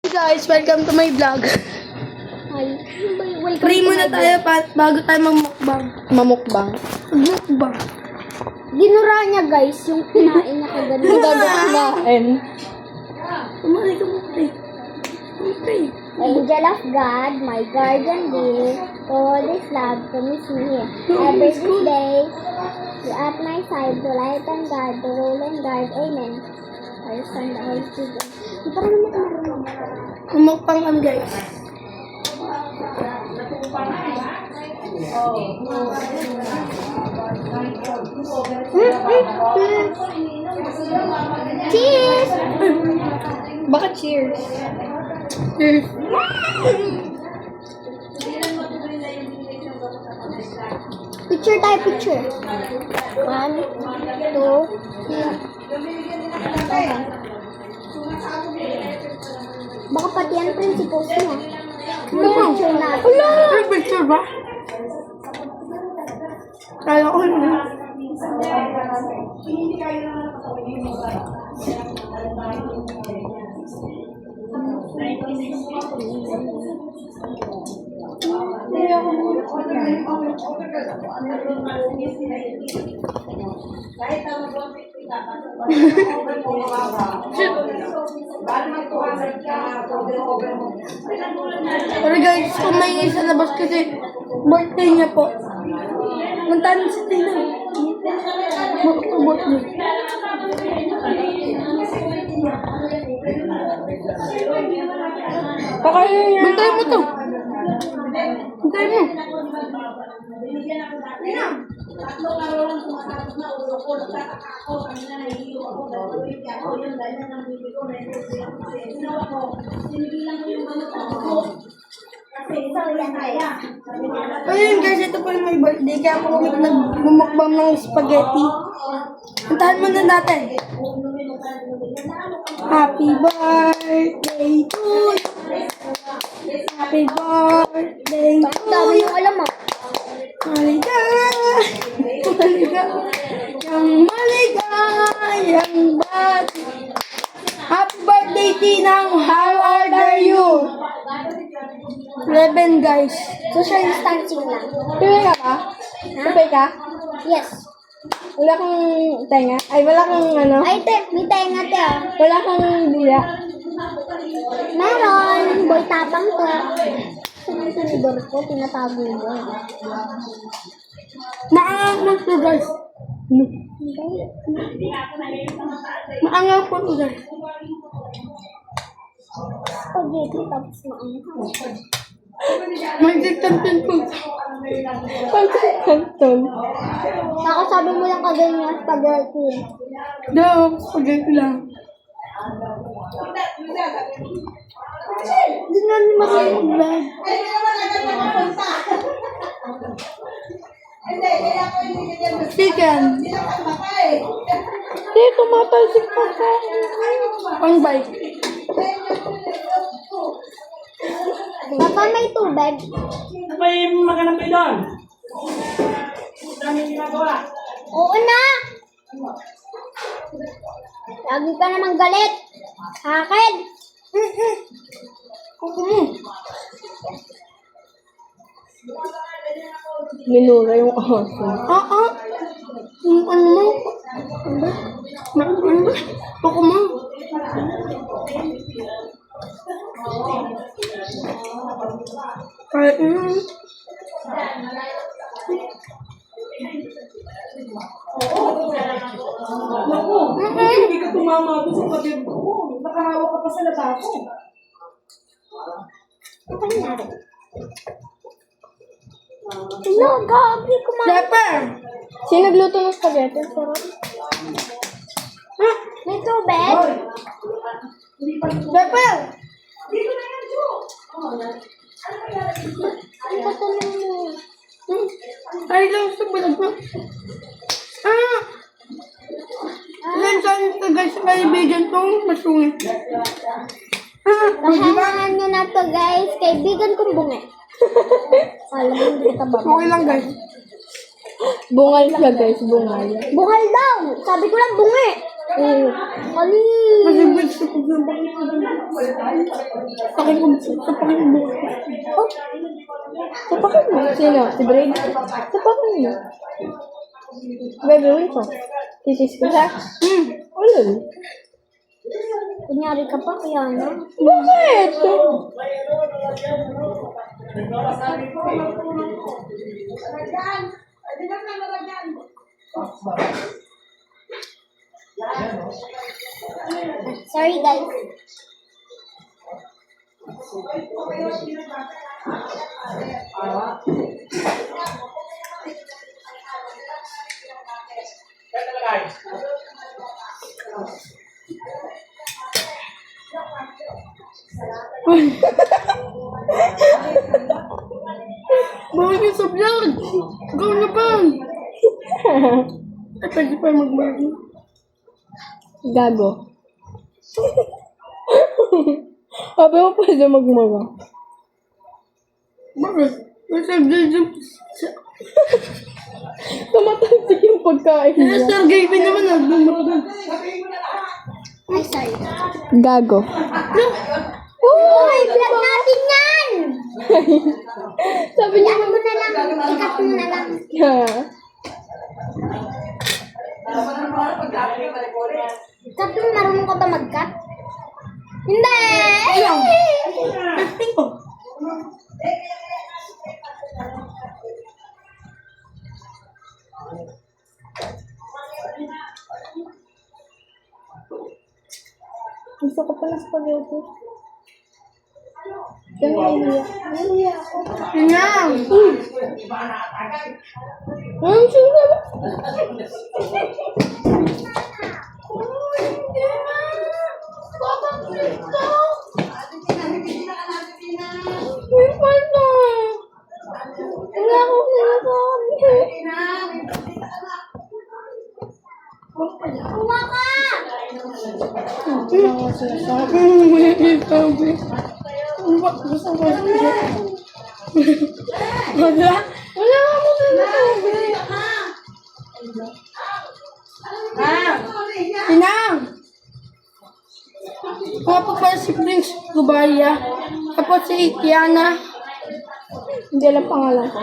Hey guys, welcome to my vlog. Hi. Welcome Pray to muna my tayo bago tayo mamukbang. Mamukbang? Mukbang. Ginura niya guys, yung kinain niya kaganda. Kinain. Umali ka mo, pray. Pray. Angel of God, my guardian dear, to all this love to miss me. Every this day, you at my side, to light and guard, to rule and guard. Amen. I stand the Holy Spirit. Di pa rin naman Mamukbang kami guys. Cheers! Bakit cheers? Cheers. Picture tayo, picture. 1, 2, 3. Okay. Baka pati yan principles niya. Picture natin. Wala! May picture ba? Kala ko na. Pero guys, kumaingay sa labas kasi birthday niya po. Mantanin si Tina. Birthday. Bantay mo to. Bantay mo. Tatlong araw lang tumatapos na ulo ko, nagtataka ako, kanina nahihilo ako, gagawin ka ako, yung dahil ng bibi ko, ginawa ko, sinigilan ko yung manok ko, kasi isang yan kaya. Ayun guys, ito po yung my birthday. Kaya po kami nagmumukbang ng spaghetti. Puntahan muna natin. Happy birthday to you. Happy birthday to Dami you. yung alam mo. Maligayang bati. Happy birthday, Tinang. How old are you? 11, guys. Social distancing lang. Pipay ka ba? Pipay ka? Yes. Wala kang tenga? Ay, wala kang ano? Ay, te, may tenga te oh. Wala kang dila? Meron. Boy tapang to. Yung sinidor ko, tinatago mo. Maangang po, guys. Maangang po, guys. Spaghetti tapos maanghang. Magsitantan po. Magsitantan. Saka sabi mo lang kaganyan, spaghetti. No, spaghetti lang. Hindi na ni masayang. Chicken. Hindi, tumatalsik pa ka. Pang bike. Papa, may tubig. May maghanap kayo doon. Dami ginagawa. Oo na! Lagi ka namang galit. Akin! Minura yung aso. Yung ano mo? Ano? Bako mo. Kahit Naku, hindi ka tumama doon sa pagod ko. Nakahawak ka pa sa latako. No, gabi kumain. Pepper! Sino nagluto ng spaghetti? Sarap. May tubig? Pepper! Dito na yan, Jo. Ang patuloy mo. Ay lang sa balag mo. Ilan saan ito guys sa kaibigan kong masungit. Tahangan nyo na to guys. Kaibigan kong bunga. Alam mo, hindi kita baba. Okay lang guys. Bungal ka guys, bungal. Bungal daw! Sabi ko lang bunga. Oh, kali. Kasi wait sa pagsabak. Sapakin ko. Sapakin mo. Oh, tapakan mo. Sino? Si Braid? Tapakan mo. Gagawin ko. Titis ko siya. Wala. Kunyari ka pa, kaya na. Bakit? Sorry guys. Bawal yung sa vlog. Go na pa. Ay, pwede pa mag-vlog. Gago. Sabi mo pwede magmura. Bakit? Kasi vlog. Tumatalsik yung pagkain Kaya niya. Sir Gavin naman nagmumura. Ay, sorry. Gago. Uy, vlog natin yan! Sabi niya mo na lang. Ikat mo na lang. Kat mo, marunong ka ba mag-cut? Hindi! Ayaw. Testing ko. Gusto ko pala spaghetti. Yan yung iya. Tingnan. Ang sino ba? Uy, paano? Wala akong sinasabi. Uwa ka! Wala akong sinasabi. Gusto ko siya. Wala. Wala akong sinasabi. Tinang. Mga po pala si Prince Gubaya. Tapos si Tiana. Hindi alam pangalan ko.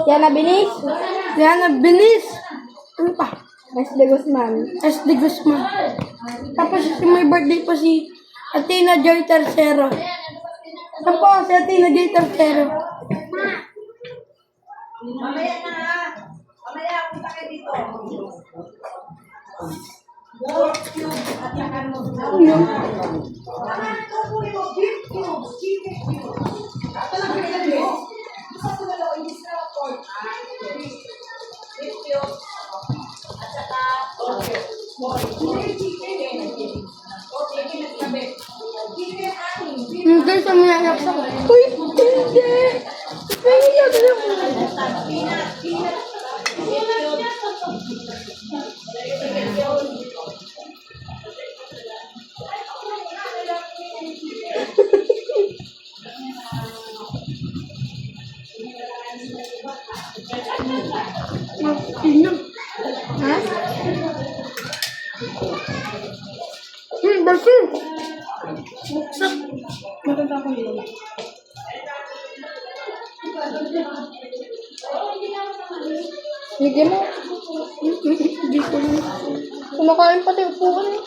Yana Binis. Tiana Benis. Ano pa? SD Guzman. SD Guzman. Tapos may birthday pa si Athena Joy Tercero. Tapos si Athena Joy Tercero. Mamaya na ha. Mamaya, punta kayo dito. Hindi sa mga anak sa Uy, hindi. Pahinga ka lang. Tinang. Ha? Basi. Buksak. Matanda ko yun. Bigyan mo. Hindi ko lang. Kumakain pati upuan eh.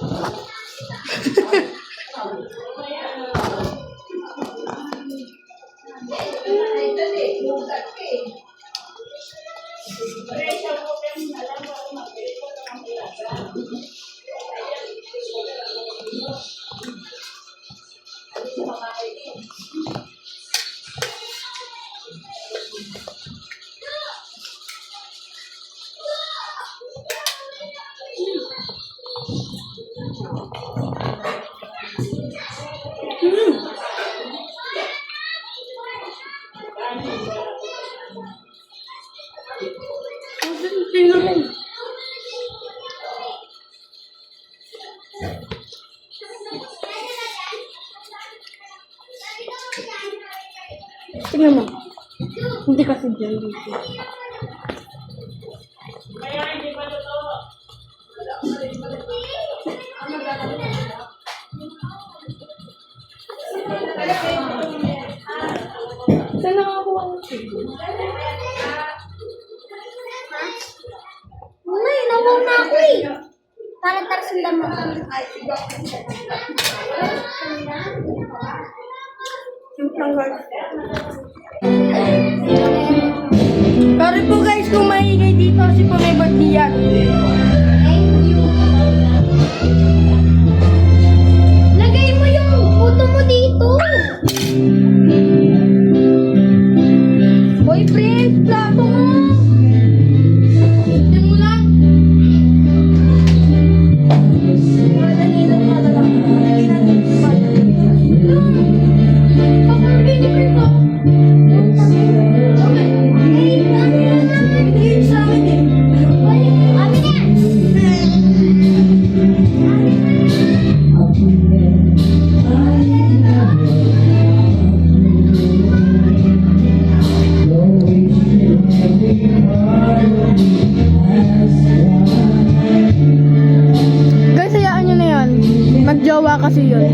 Tinang. Tingnan mo. Hindi kasi dyan dito. Saan nakakuha ng May, nawaw na ako eh. Para sundan mo. Sorry po guys kung maingay dito kasi po may birthday yan. Lagay mo yung photo mo dito. Boyfriend, plato mo! Tignan mo lang. Guys, hayaan nyo na yun. Magjowa kasi yun.